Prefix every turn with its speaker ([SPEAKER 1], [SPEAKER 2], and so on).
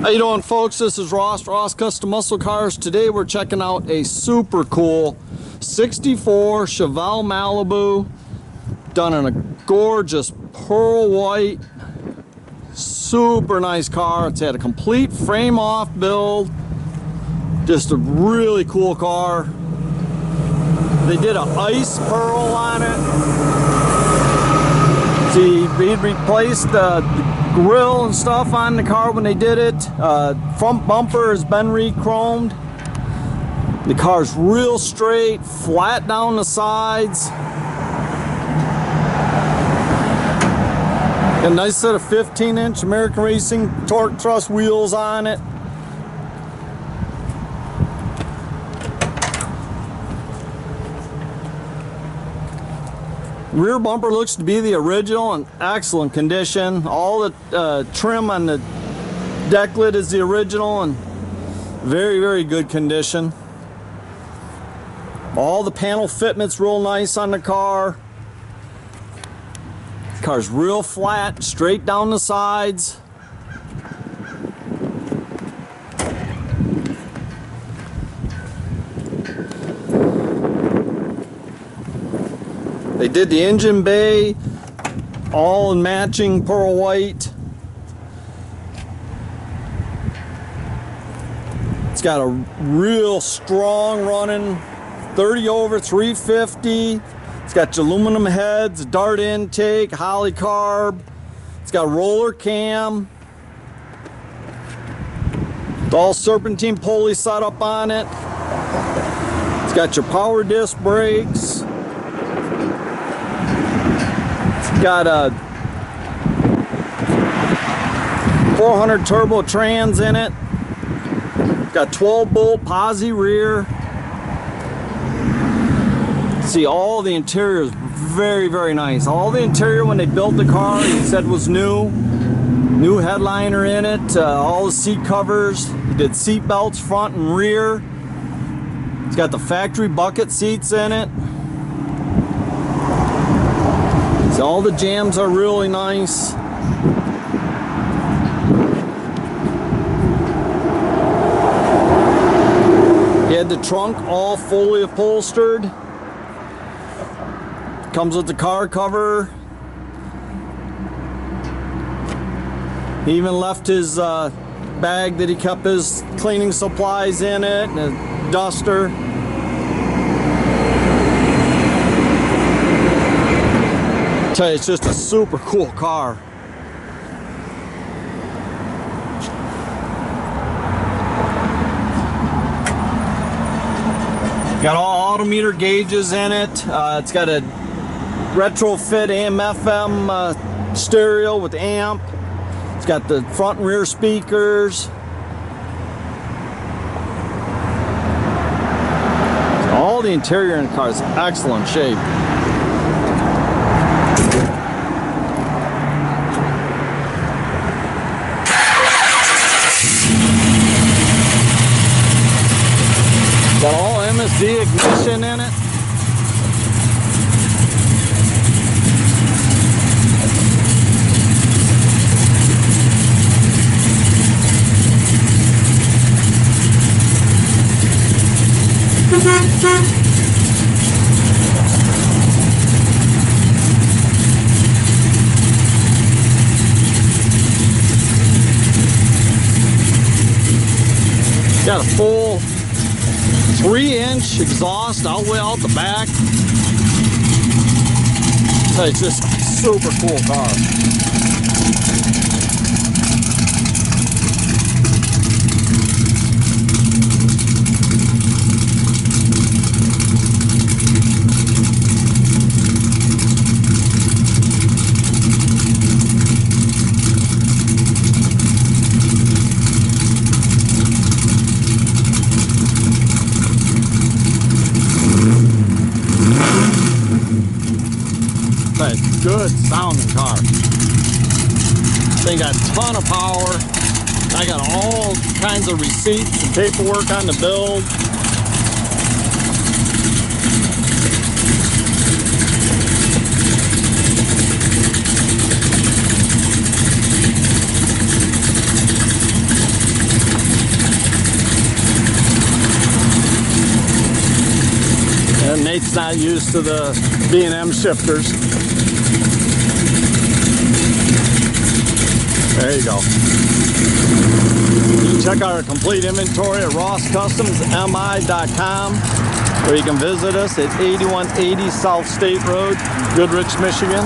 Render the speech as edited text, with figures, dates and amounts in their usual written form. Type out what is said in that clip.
[SPEAKER 1] How you doing, folks? This is Ross Custom Muscle Cars. Today we're checking out a super cool 64 Chevelle Malibu, done in a gorgeous pearl white. Super nice car. It's had a complete frame off build. Just a really cool car. They did an ice pearl on it. See, he replaced the grill and stuff on the car when they did it. Front bumper has been re-chromed. The car's real straight, flat down the sides. Got a nice set of 15-inch American Racing torque truss wheels on it. Rear bumper looks to be the original in excellent condition. All the trim on the deck lid is the original and very, very good condition. All the panel fitment's real nice on the car. The car's real flat, straight down the sides. They did the engine bay, all in matching pearl white. It's got a real strong running 30 over 350. It's got aluminum heads, dart intake, holly carb. It's got roller cam. It's all serpentine pulley setup on it. It's got your power disc brakes. Got a 400 turbo trans in it. Got 12 bolt posi rear. See, all the interior is very, very nice. All the interior when they built the car, he said was new. New headliner in it. All the seat covers. He did seat belts front and rear. It's got the factory bucket seats in it. All the jams are really nice. He had the trunk all fully upholstered. Comes with the car cover. He even left his bag that he kept his cleaning supplies in it, and a duster. Tell you, it's just a super cool car. Got all autometer gauges in it. It's got a retrofit AM/FM stereo with amp. It's got the front and rear speakers. All the interior in the car is excellent shape. Got all MSD ignition in it. Got a full 3-inch exhaust all the way out the back. So it's just a super cool car. Good sounding car. They got a ton of power. I got all kinds of receipts and paperwork on the build. Mike's not used to the B&M shifters. There you go. You can check out our complete inventory at rosscustomsmi.com, or you can visit us at 8180 South State Road, Goodrich, Michigan.